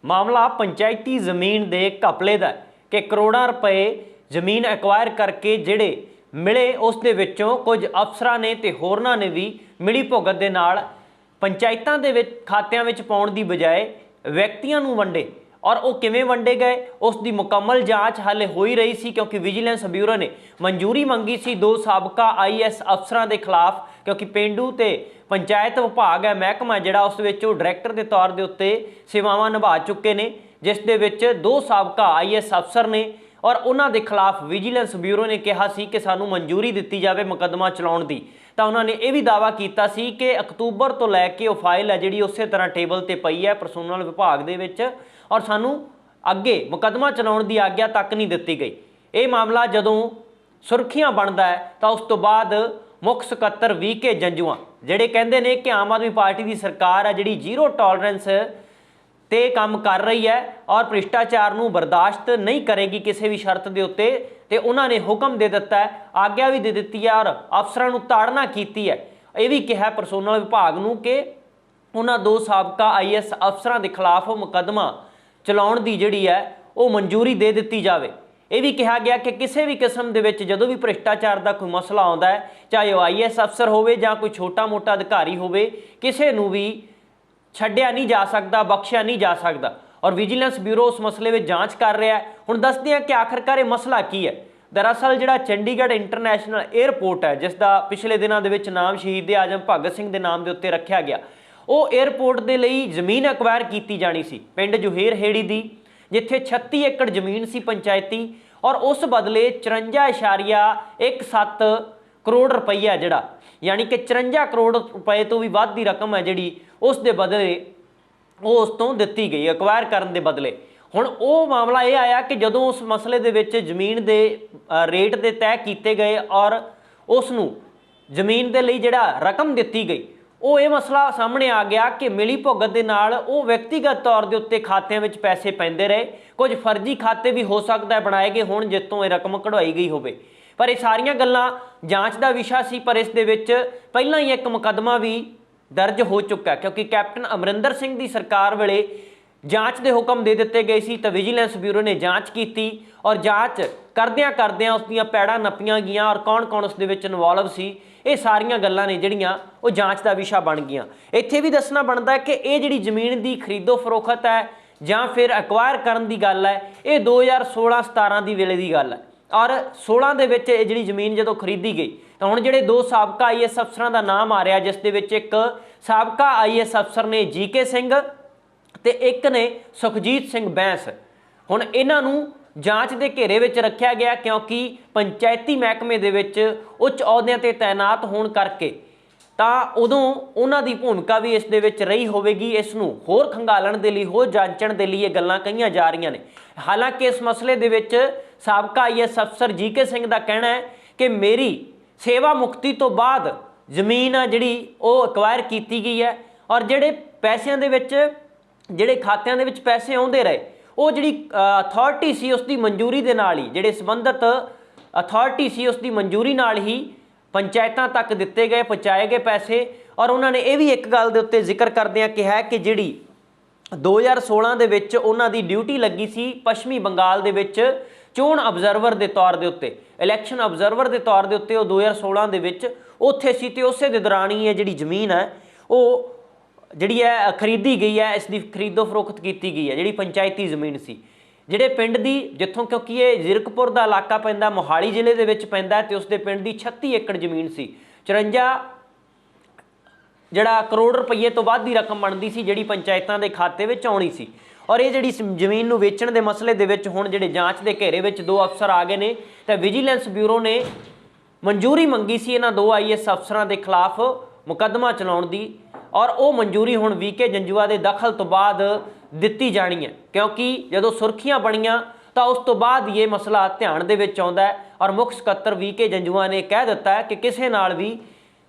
मामला पंचायती जमीन के घपले का कि करोड़ों रुपए जमीन एक्वायर करके जिहड़े मिले उस दे विचों कुछ अफसरां ने ते होरनां ने भी मिली भुगत दे नाल पंचायतां दे विच खात्यां विच पाउण दी बजाय व्यक्तियों नूं वंडे और वो किवें वंडे गए उसकी मुकम्मल जांच हाले हो ही रही सी क्योंकि विजिलेंस ब्यूरो ने मंजूरी मंगी सी 2 साबका IAS अफसरां के खिलाफ क्योंकि पेंडू ते पंचायत विभाग है महकमा जिहड़ा उस विच डायरैक्टर के तौर के उत्ते सेवावां निभा चुके ने जिस दे विच 2 साबका IAS अफसर ने और उन्हां दे खिलाफ विजिलेंस ब्यूरो ने कहा सी कि सानूं मंजूरी दित्ती जावे मुकदमा चलाउण दी। तो उन्होंने यह भी दावा किया सी कि अक्तूबर तो लैके वह फाइल है जी उस तरह टेबल पर पई है परसोनल विभाग दे विच और सानू अगे मुकदमा चलाउण की आग्या तक नहीं दी गई। ये मामला जदों सुर्खियां बनता है तो उस तो बाद मुख सकत्तर VK जंजुआ जिहड़े कहंदे ने कि आम आदमी पार्टी की सरकार है जिहड़ी जीरो टॉलरेंस ते काम कर रही है और भ्रिष्टाचार नूं बर्दाश्त नहीं करेगी किसी भी शर्त के उत्ते ते उन्होंने हुक्म दे दिता है आग्या भी दे दी है और अफसरां नूं ताड़ना की है। यह भी कहा परसोनल विभाग नूं कि उन्हां 2 साबका IAS अफसरां के खिलाफ मुकदमा चलाउण दी जिहड़ी है वो मंजूरी दे दी जाए। यह भी कहा गया कि किसी भी किस्म के विच जदों भी भ्रिष्टाचार का कोई मसला आता है चाहे वह IAS अफसर होवे जां कोई छोटा मोटा अधिकारी होवे किसी नूं भी छड्डिया नहीं जा सकता बख्शिया नहीं जा सकता और विजिलेंस ब्यूरो उस मसले में जांच कर रहा है। हुण दसदे हैं कि आखिरकार ये मसला की है। दरअसल जिहड़ा चंडीगढ़ इंटरनेशनल एयरपोर्ट है जिसका पिछले दिनों के विच नाम शहीद आजम भगत सिंह के नाम के उत्ते रखा गया वो एयरपोर्ट के लिए जमीन एक्वायर की जानी सी पिंड जुहेर हेड़ी की जिथे 36 एकड़ जमीन सी पंचायती और उस बदले 54.17 करोड़ रुपया जिहड़ा यानी कि 54 करोड़ रुपए तो भी वध की रकम है जिहड़ी उस दे बदले वो उस तो दी गई एक्वायर करने के बदले। हुण वो मामला ये आया कि जदों उस मसले दे विच जमीन के रेट दे तय किए गए और उसनूं जमीन के लिए जिहड़ा रकम दी गई वो ये मसला सामने आ गया कि मिली भुगत के नाल वो व्यक्तिगत तौर के उत्ते खात्यां विच पैसे पैंदे रहे कुछ फर्जी खाते भी हो सकता है बनाए गए होण जितों ये रकम कढ़वाई गई होवे पर ये सारियां गल्लां जांच का विषय सी पर इस दे विच पहलां ही एक मुकदमा भी दर्ज हो चुका है क्योंकि कैप्टन अमरिंदर सिंह की सरकार वेले जांच के हुक्म दे दिते गए सी तो विजिलेंस ब्यूरो ने जांच की और जांच करदियां करदियां उसदियां पैड़ा नप्पियां गईयां और कौन कौन उस दे विच इनवॉल्व सी ये सारियां गल्लां ने जिहड़ियां वो जांच का विषय बन गईयां। इत्थे भी दसना बनता है कि ये जिहड़ी जमीन की खरीदो फरोख्त है जां फिर एक्वायर करन दी गल है ये 2016-17 की वेले की गल है और 16 दे विच जिहड़ी जमीन जदों खरीदी गई तो हुण जिहड़े 2 साबका IAS अफसरां का नाम आ रहा जिस दे विच एक साबका IAS अफसर ने GK सिंह ते एक ने सुखजीत सिंह बैंस। हुण इन्हां नूं जांच के घेरे विच रखा गया क्योंकि पंचायती महकमे दे विच उच्च अहुदियां ते तैनात होण करके तां उदों उन्हां दी भूमिका भी इस दे विच रही होवेगी। इस नूं होर खंगालण दे लई होर जांचण दे लई ये गल्लां कहीआं जा रहीआं ने। हालांकि इस मसले दे विच साबका IAS अफसर GK सिंह का कहना है कि मेरी सेवा मुक्ति तो बाद जमीन आ जिहड़ी वो एक्वायर की गई है और जिहड़े पैसिਆਂ ਦੇ ਵਿੱਚ ਜਿਹੜੇ ਖਾਤਿਆਂ ਦੇ ਵਿੱਚ पैसे आउंदे रहे वो जिहड़ी अथॉरिटी सी उसकी मंजूरी दे नाल ही जिहड़े संबंधित अथॉरिटी सी उसकी मंजूरी नाल ही पंचायतां तक दिते गए पहुँचाए गए पैसे। और उन्होंने ये भी एक गल दे उत्ते जिक्र करदिआं कहा कि जिहड़ी 2016 दे विच उन्हां दी ड्यूटी लगी सी पश्चिमी बंगाल दे विच चोण ऑबजरवर के तौर के उत्ते इलैक्शन ऑबजरवर के तौर के उत्ते 2016 दे विच उत्थे सी ते उसे दे दौरान ही जिहड़ी जमीन है वो जिहड़ी है खरीदी गई है इसकी खरीदो फरोख्त की गई है जिहड़ी पंचायती जमीन सी जिहड़े पिंड दी जिथों क्योंकि ये जीरकपुर का इलाका पैंदा मोहाली जिले के विच पैंदा ते उसदे पिंड दी 36 एकड़ जमीन सी 54 जिहड़ा करोड़ रुपये तो वध की रकम बनती सी जिहड़ी पंचायतां दे खाते विच आउणी सी। और ये जिहड़ी जमीन नूं वेचण दे मसले दे विच हुण जिहड़े जांच के घेरे विच 2 अफसर आ गए ने ते विजिलेंस ब्यूरो ने मंजूरी मंगी सी इन्हां 2 IAS अफसरां दे खिलाफ मुकदमा चलाउण दी और वो मंजूरी हुण VK जंजुआ के दखल तो बाद दित्ती जानी है क्योंकि जदों सुर्खियां बणियां तो उस तो बाद ये मसला ध्यान दे विच आउंदा है और मुख सकत्तर VK जंजुआ ने कह दिता है कि किसी नाल भी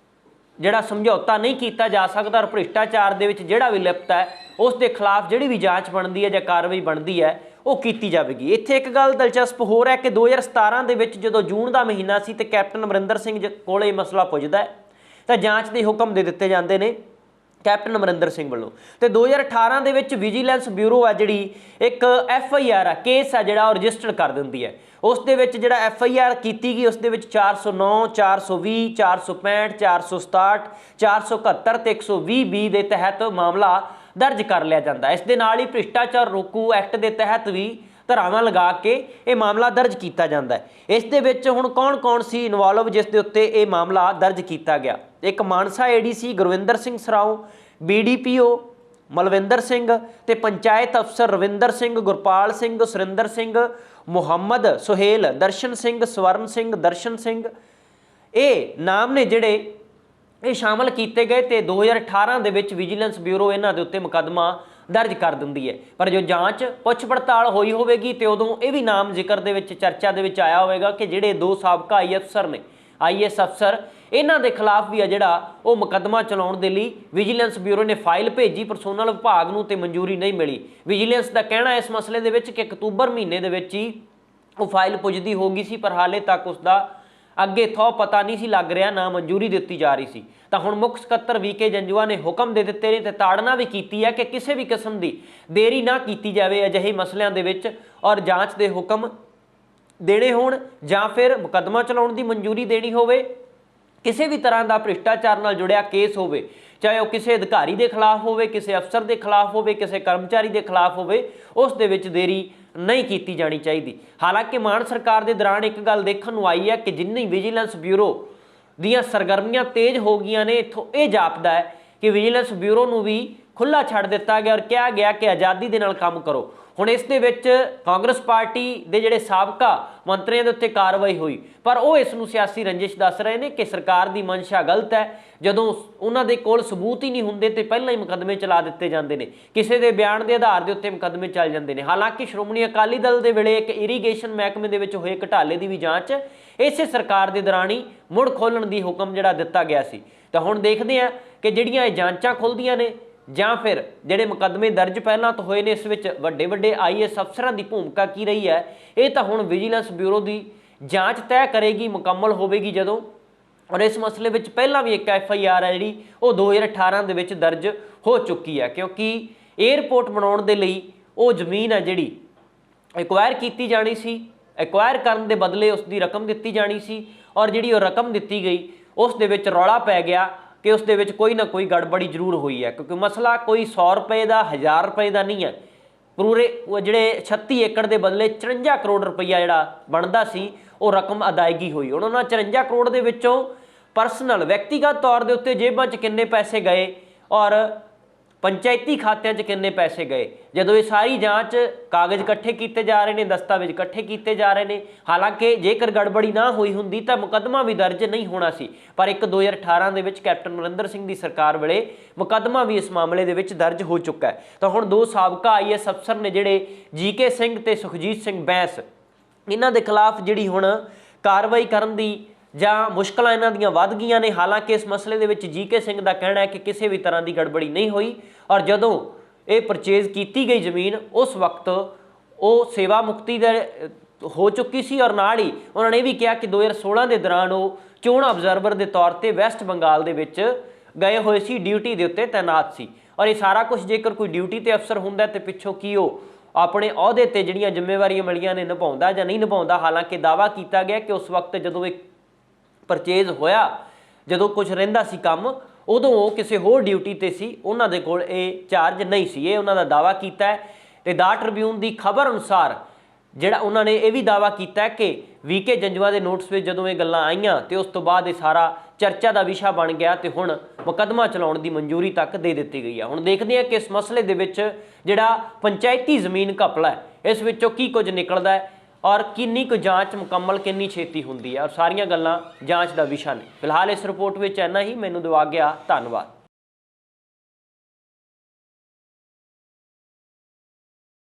जिहड़ा समझौता नहीं किया जा सकता और भ्रिष्टाचार दे विच जिहड़ा भी लिप्त है उस दे खिलाफ जिहड़ी भी जांच बनती है जां कार्रवाई बनती है वो की जाएगी। इत्थे एक गल दिलचस्प हो रहा है कि 2017 दे विच जदों जून का महीना सी ते कैप्टन अमरिंदर सिंह कोल ये मसला पुजदा है तो जांच के हुक्म दे दिते जांदे ने ਕੈਪਟਨ ਅਮਰਿੰਦਰ ਸਿੰਘ ਵੱਲੋਂ। ਤੇ 2018 ਦੇ ਵਿੱਚ ਵਿਜੀਲੈਂਸ ਬਿਊਰੋ ਆ ਜਿਹੜੀ ਇੱਕ FIR ਆ, ਕੇਸ ਆ ਜਿਹੜਾ ਉਹ ਰਜਿਸਟਰ ਕਰ ਦਿੰਦੀ ਹੈ। ਉਸ ਦੇ ਵਿੱਚ ਜਿਹੜਾ FIR ਕੀਤੀ ਗਈ ਉਸ ਦੇ ਵਿੱਚ 409 420 465 467 471 ਤੇ 120B ਦੇ ਤਹਿਤ ਮਾਮਲਾ ਦਰਜ ਕਰ ਲਿਆ ਜਾਂਦਾ। ਇਸ ਦੇ ਨਾਲ ਹੀ ਭ੍ਰਿਸ਼ਟਾਚਾਰ ਰੋਕੂ ਐਕਟ ਦੇ ਤਹਿਤ ਵੀ ਧਾਰਾਵਾਂ ਲਗਾ ਕੇ ਇਹ ਮਾਮਲਾ ਦਰਜ ਕੀਤਾ ਜਾਂਦਾ ਹੈ। ਇਸ ਦੇ ਵਿੱਚ ਹੁਣ ਕੌਣ ਸੀ ਇਨਵੋਲਵ ਜਿਸ ਦੇ ਉੱਤੇ ਇਹ ਮਾਮਲਾ ਦਰਜ ਕੀਤਾ ਗਿਆ? ਇੱਕ ਮਾਨਸਾ ADC ਗੁਰਵਿੰਦਰ ਸਿੰਘ ਸਰਾਓ, BDPO ਮਲਵਿੰਦਰ ਸਿੰਘ ਤੇ ਪੰਚਾਇਤ ਅਫਸਰ ਰਵਿੰਦਰ ਸਿੰਘ, ਗੁਰਪਾਲ ਸਿੰਘ, ਸੁਰਿੰਦਰ ਸਿੰਘ, ਮੁਹੰਮਦ ਸੁਹੇਲ, ਦਰਸ਼ਨ ਸਿੰਘ, ਸਵਰਨ ਸਿੰਘ, ਦਰਸ਼ਨ ਸਿੰਘ, ਇਹ ਨਾਮ ਨੇ ਜਿਹੜੇ ਇਹ ਸ਼ਾਮਲ ਕੀਤੇ ਗਏ। ਤੇ 2018 ਦੇ ਵਿੱਚ ਵਿਜੀਲੈਂਸ ਬਿਊਰੋ ਇਹਨਾਂ ਦੇ ਉੱਤੇ ਮੁਕੱਦਮਾ ਦਰਜ ਕਰ ਦਿੰਦੀ ਹੈ। ਪਰ ਜੋ ਜਾਂਚ ਪੁੱਛ ਪੜਤਾਲ ਹੋਈ ਹੋਵੇਗੀ ਤੇ ਉਦੋਂ ਇਹ ਵੀ ਨਾਮ ਜ਼ਿਕਰ ਦੇ ਵਿੱਚ ਚਰਚਾ ਦੇ ਵਿੱਚ ਆਇਆ ਹੋਵੇਗਾ ਕਿ ਜਿਹੜੇ 2 ਸਾਬਕਾ IAS ਅਫਸਰ ਇਹਨਾਂ ਦੇ ਖਿਲਾਫ ਵੀ ਆ ਜਿਹੜਾ ਉਹ ਮੁਕੱਦਮਾ ਚਲਾਉਣ ਦੇ ਲਈ ਵਿਜੀਲੈਂਸ ਬਿਊਰੋ ਨੇ ਫਾਈਲ ਭੇਜੀ, ਪਰਸੋਨਲ ਵਿਭਾਗ ਨੂੰ ਤੇ ਮਨਜ਼ੂਰੀ ਨਹੀਂ ਮਿਲੀ। ਵਿਜੀਲੈਂਸ ਦਾ ਕਹਿਣਾ ਇਸ ਮਸਲੇ ਦੇ ਵਿੱਚ ਕਿ ਅਕਤੂਬਰ ਮਹੀਨੇ ਦੇ ਵਿੱਚ ਹੀ ਉਹ ਫਾਈਲ ਪੁੱਜਦੀ ਹੋ ਗਈ ਸੀ, ਪਰ ਹਾਲੇ ਤੱਕ ਉਸ ਦਾ ਅੱਗੇ ਥੋ ਪਤਾ ਨਹੀਂ ਸੀ ਲੱਗ ਰਿਹਾ, ਨਾ ਮਨਜ਼ੂਰੀ ਦਿੱਤੀ ਜਾ ਰਹੀ ਸੀ। ਤਾਂ ਹੁਣ ਮੁੱਖ ਸਕੱਤਰ VK ਜੰਜੂਆ ਨੇ ਹੁਕਮ ਦੇ ਦਿੱਤੇ ਨੇ ਤੇ ਤਾੜਨਾ ਵੀ ਕੀਤੀ ਹੈ ਕਿ ਕਿਸੇ ਵੀ ਕਿਸਮ ਦੀ ਦੇਰੀ ਨਾ ਕੀਤੀ ਜਾਵੇ ਅਜਿਹੇ ਮਸਲਿਆਂ ਦੇ ਵਿੱਚ, ਔਰ ਜਾਂਚ ਦੇ ਹੁਕਮ ਦੇਣੇ ਹੋਣ ਜਾਂ ਫਿਰ ਮੁਕੱਦਮਾ ਚਲਾਉਣ ਦੀ ਮਨਜ਼ੂਰੀ ਦੇਣੀ ਹੋਵੇ। ਕਿਸੇ ਵੀ ਤਰ੍ਹਾਂ ਦਾ ਭ੍ਰਿਸ਼ਟਾਚਾਰ ਨਾਲ ਜੁੜਿਆ ਕੇਸ ਹੋਵੇ, ਚਾਹੇ ਉਹ ਕਿਸੇ ਅਧਿਕਾਰੀ ਦੇ ਖਿਲਾਫ ਹੋਵੇ, ਕਿਸੇ ਅਫਸਰ ਦੇ ਖਿਲਾਫ ਹੋਵੇ, ਕਿਸੇ ਕਰਮਚਾਰੀ ਦੇ ਖਿਲਾਫ ਹੋਵੇ, ਉਸ ਦੇ ਵਿੱਚ ਦੇਰੀ ਨਹੀਂ ਕੀਤੀ ਜਾਣੀ ਚਾਹੀਦੀ। ਹਾਲਾਂਕਿ ਮਾਨ ਸਰਕਾਰ ਦੇ ਦੌਰਾਨ ਇੱਕ ਗੱਲ ਦੇਖਣ ਨੂੰ ਆਈ ਹੈ ਕਿ ਜਿੰਨੀ ਵਿਜੀਲੈਂਸ ਬਿਊਰੋ ਦੀਆਂ ਸਰਗਰਮੀਆਂ ਤੇਜ਼ ਹੋ ਗਈਆਂ ਨੇ, ਇੱਥੋਂ ਇਹ ਜਾਪਦਾ ਹੈ ਕਿ ਵਿਜੀਲੈਂਸ ਬਿਊਰੋ ਨੂੰ ਵੀ ਖੁੱਲ੍ਹਾ ਛੱਡ ਦਿੱਤਾ ਗਿਆ ਔਰ ਕਿਹਾ ਗਿਆ ਕਿ ਆਜ਼ਾਦੀ ਦੇ ਨਾਲ ਕੰਮ ਕਰੋ। ਹੁਣ ਇਸ ਦੇ ਵਿੱਚ ਕਾਂਗਰਸ ਪਾਰਟੀ ਦੇ ਜਿਹੜੇ ਸਾਬਕਾ ਮੰਤਰੀਆਂ ਦੇ ਉੱਤੇ ਕਾਰਵਾਈ ਹੋਈ, ਪਰ ਉਹ ਇਸ ਨੂੰ ਸਿਆਸੀ ਰੰਜਿਸ਼ ਦੱਸ ਰਹੇ ਨੇ ਕਿ ਸਰਕਾਰ ਦੀ ਮਨਸ਼ਾ ਗਲਤ ਹੈ। ਜਦੋਂ ਉਹਨਾਂ ਦੇ ਕੋਲ ਸਬੂਤ ਹੀ ਨਹੀਂ ਹੁੰਦੇ ਤੇ ਪਹਿਲਾਂ ਹੀ ਮੁਕੱਦਮੇ ਚਲਾ ਦਿੱਤੇ ਜਾਂਦੇ ਨੇ, ਕਿਸੇ ਦੇ ਬਿਆਨ ਦੇ ਆਧਾਰ ਦੇ ਉੱਤੇ ਮੁਕੱਦਮੇ ਚੱਲ ਜਾਂਦੇ ਨੇ। ਹਾਲਾਂਕਿ ਸ਼੍ਰੋਮਣੀ ਅਕਾਲੀ ਦਲ ਦੇ ਵੇਲੇ ਇੱਕ ਇਰੀਗੇਸ਼ਨ ਮਹਿਕਮੇ ਦੇ ਵਿੱਚ ਹੋਏ ਘੁਟਾਲੇ ਦੀ ਵੀ ਜਾਂਚ ਇਸੇ ਸਰਕਾਰ ਦੇ ਦੌਰਾਨ ਹੀ ਮੁੜ ਖੋਲ੍ਹਣ ਦੀ ਹੁਕਮ ਜਿਹੜਾ ਦਿੱਤਾ ਗਿਆ ਸੀ। ਤਾਂ ਹੁਣ ਦੇਖਦੇ ਹਾਂ ਕਿ ਜਿਹੜੀਆਂ ਇਹ ਜਾਂਚਾਂ ਖੁੱਲ੍ਹਦੀਆਂ ਨੇ ਜਾਂ ਫਿਰ ਜਿਹੜੇ ਮੁਕੱਦਮੇ ਦਰਜ ਪਹਿਲਾਂ ਤੋਂ ਹੋਏ ਨੇ, ਇਸ ਵਿੱਚ ਵੱਡੇ IAS ਅਫਸਰਾਂ ਦੀ ਭੂਮਿਕਾ ਕੀ ਰਹੀ ਹੈ, ਇਹ ਤਾਂ ਹੁਣ ਵਿਜੀਲੈਂਸ ਬਿਊਰੋ ਦੀ ਜਾਂਚ ਤੈਅ ਕਰੇਗੀ, ਮੁਕੰਮਲ ਹੋਵੇਗੀ ਜਦੋਂ। ਔਰ ਇਸ ਮਸਲੇ ਵਿੱਚ ਪਹਿਲਾਂ ਵੀ ਇੱਕ FIR ਹੈ ਜਿਹੜੀ ਉਹ 2018 ਦੇ ਵਿੱਚ ਦਰਜ ਹੋ ਚੁੱਕੀ ਹੈ, ਕਿਉਂਕਿ ਏਅਰਪੋਰਟ ਬਣਾਉਣ ਦੇ ਲਈ ਉਹ ਜ਼ਮੀਨ ਹੈ ਜਿਹੜੀ ਐਕਵਾਇਰ ਕੀਤੀ ਜਾਣੀ ਸੀ, ਐਕਵਾਇਰ ਕਰਨ ਦੇ ਬਦਲੇ ਉਸ ਦੀ ਰਕਮ ਦਿੱਤੀ ਜਾਣੀ ਸੀ, ਔਰ ਜਿਹੜੀ ਉਹ ਰਕਮ ਦਿੱਤੀ ਗਈ ਉਸ ਦੇ ਵਿੱਚ ਰੌਲਾ ਪੈ ਗਿਆ ਕਿ ਉਸ ਦੇ ਵਿੱਚ ਕੋਈ ਨਾ ਕੋਈ ਗੜਬੜੀ ਜ਼ਰੂਰ ਹੋਈ ਹੈ, ਕਿਉਂਕਿ ਮਸਲਾ ਕੋਈ 100 ਰੁਪਏ ਦਾ 1000 ਰੁਪਏ ਦਾ ਨਹੀਂ ਹੈ। ਪੂਰੇ ਜਿਹੜੇ 36 ਏਕੜ ਦੇ ਬਦਲੇ 54 ਕਰੋੜ ਰੁਪਈਆ ਜਿਹੜਾ ਬਣਦਾ ਸੀ ਉਹ ਰਕਮ ਅਦਾਇਗੀ ਹੋਈ। ਉਹਨਾਂ ਨਾਲ 54 ਕਰੋੜ ਦੇ ਵਿੱਚੋਂ ਪਰਸਨਲ ਵਿਅਕਤੀਗਤ ਤੌਰ ਦੇ ਉੱਤੇ ਜੇਬਾਂ 'ਚ ਕਿੰਨੇ ਪੈਸੇ ਗਏ ਔਰ ਪੰਚਾਇਤੀ ਖਾਤਿਆਂ 'ਚ ਕਿੰਨੇ ਪੈਸੇ ਗਏ, ਜਦੋਂ ਇਹ ਸਾਰੀ ਜਾਂਚ ਕਾਗਜ਼ ਇਕੱਠੇ ਕੀਤੇ ਜਾ ਰਹੇ ਨੇ, ਦਸਤਾਵੇਜ਼ ਇਕੱਠੇ ਕੀਤੇ ਜਾ ਰਹੇ ਨੇ। ਹਾਲਾਂਕਿ ਜੇਕਰ ਗੜਬੜੀ ਨਾ ਹੋਈ ਹੁੰਦੀ ਤਾਂ ਮੁਕੱਦਮਾ ਵੀ ਦਰਜ ਨਹੀਂ ਹੋਣਾ ਸੀ, ਪਰ 2018 ਦੇ ਵਿੱਚ ਕੈਪਟਨ ਅਮਰਿੰਦਰ ਸਿੰਘ ਦੀ ਸਰਕਾਰ ਵੇਲੇ ਮੁਕੱਦਮਾ ਵੀ ਇਸ ਮਾਮਲੇ ਦੇ ਵਿੱਚ ਦਰਜ ਹੋ ਚੁੱਕਾ ਹੈ। ਤਾਂ ਹੁਣ 2 ਸਾਬਕਾ IAS ਅਫਸਰ ਨੇ ਜਿਹੜੇ GK ਸਿੰਘ ਤੇ ਸੁਖਜੀਤ ਸਿੰਘ ਬੈਂਸ, ਇਹਨਾਂ ਦੇ ਖਿਲਾਫ ਜਿਹੜੀ ਹੁਣ ਕਾਰਵਾਈ ਕਰਨ ਦੀ ਜਾਂ ਮੁਸ਼ਕਲਾਂ ਇਹਨਾਂ ਦੀਆਂ ਵੱਧ ਗਈਆਂ ਨੇ। ਹਾਲਾਂਕਿ ਇਸ ਮਸਲੇ ਦੇ ਵਿੱਚ GK ਸਿੰਘ ਦਾ ਕਹਿਣਾ ਹੈ ਕਿ ਕਿਸੇ ਵੀ ਤਰ੍ਹਾਂ ਦੀ ਗੜਬੜੀ ਨਹੀਂ ਹੋਈ, ਔਰ ਜਦੋਂ ਇਹ ਪਰਚੇਜ਼ ਕੀਤੀ ਗਈ ਜ਼ਮੀਨ ਉਸ ਵਕਤ ਉਹ ਸੇਵਾ ਮੁਕਤੀ ਦੇ ਹੋ ਚੁੱਕੀ ਸੀ, ਔਰ ਨਾਲ ਹੀ ਉਹਨਾਂ ਨੇ ਇਹ ਵੀ ਕਿਹਾ ਕਿ 2016 ਦੇ ਦੌਰਾਨ ਉਹ ਚੋਣ ਅਬਜ਼ਰਵਰ ਦੇ ਤੌਰ ਤੇ ਵੈਸਟ ਬੰਗਾਲ ਦੇ ਵਿੱਚ ਗਏ ਹੋਏ ਸੀ, ਡਿਊਟੀ ਦੇ ਉੱਤੇ ਤੈਨਾਤ ਸੀ। ਔਰ ਇਹ ਸਾਰਾ ਕੁਝ ਜੇਕਰ ਕੋਈ ਡਿਊਟੀ ਤੇ ਅਫਸਰ ਹੁੰਦਾ ਤੇ ਪਿੱਛੋਂ ਕੀ ਉਹ ਆਪਣੇ ਅਹੁਦੇ ਤੇ ਜਿਹੜੀਆਂ ਜ਼ਿੰਮੇਵਾਰੀਆਂ ਮਿਲੀਆਂ ਨੇ ਨਿਭਾਉਂਦਾ ਜਾਂ ਨਹੀਂ ਨਿਭਾਉਂਦਾ। ਹਾਲਾਂਕਿ ਦਾਅਵਾ ਕੀਤਾ ਗਿਆ ਕਿ ਉਸ ਵਕਤ ਜਦੋਂ ਇਹ ਪਰਚੇਜ਼ ਹੋਇਆ, ਜਦੋਂ ਕੁਝ ਰਹਿੰਦਾ ਸੀ ਕੰਮ, ਉਦੋਂ ਉਹ ਕਿਸੇ ਹੋਰ ਡਿਊਟੀ ਤੇ ਸੀ, ਉਹਨਾਂ ਦੇ ਕੋਲ ਇਹ ਚਾਰਜ ਨਹੀਂ ਸੀ, ਇਹ ਉਹਨਾਂ ਦਾ ਦਾਅਵਾ ਕੀਤਾ ਹੈ। ਤੇ ਦਾ ਟ੍ਰਿਬਿਊਨ ਦੀ ਖਬਰ ਅਨੁਸਾਰ ਜਿਹੜਾ ਉਹਨਾਂ ਨੇ ਇਹ ਵੀ ਦਾਅਵਾ ਕੀਤਾ ਕਿ VK ਜੰਜੂਆ ਦੇ ਨੋਟਿਸ ਵਿੱਚ ਜਦੋਂ ਇਹ ਗੱਲਾਂ ਆਈਆਂ ਤੇ ਉਸ ਤੋਂ ਬਾਅਦ ਇਹ ਸਾਰਾ ਚਰਚਾ ਦਾ ਵਿਸ਼ਾ ਬਣ ਗਿਆ ਤੇ ਹੁਣ ਮੁਕੱਦਮਾ ਚਲਾਉਣ ਦੀ ਮਨਜ਼ੂਰੀ ਤੱਕ ਦੇ ਦਿੱਤੀ ਗਈ ਹੈ। ਹੁਣ ਦੇਖਦੇ ਹਾਂ ਕਿ ਇਸ ਮਸਲੇ ਦੇ ਵਿੱਚ ਜਿਹੜਾ ਪੰਚਾਇਤੀ ਜ਼ਮੀਨ ਘਪਲਾ ਹੈ ਇਸ ਵਿੱਚੋਂ ਕੀ ਕੁਝ ਨਿਕਲਦਾ ਹੈ ਔਰ ਕਿੰਨੀ ਕੁ ਜਾਂਚ ਮੁਕੰਮਲ ਕਿੰਨੀ ਛੇਤੀ ਹੁੰਦੀ ਹੈ, ਔਰ ਸਾਰੀਆਂ ਗੱਲਾਂ ਜਾਂਚ ਦਾ ਵਿਸ਼ਾ ਨੇ। ਫਿਲਹਾਲ ਇਸ ਰਿਪੋਰਟ ਵਿੱਚ ਇੰਨਾ ਹੀ। ਮੈਨੂੰ ਦਿਵਾ ਗਿਆ, ਧੰਨਵਾਦ।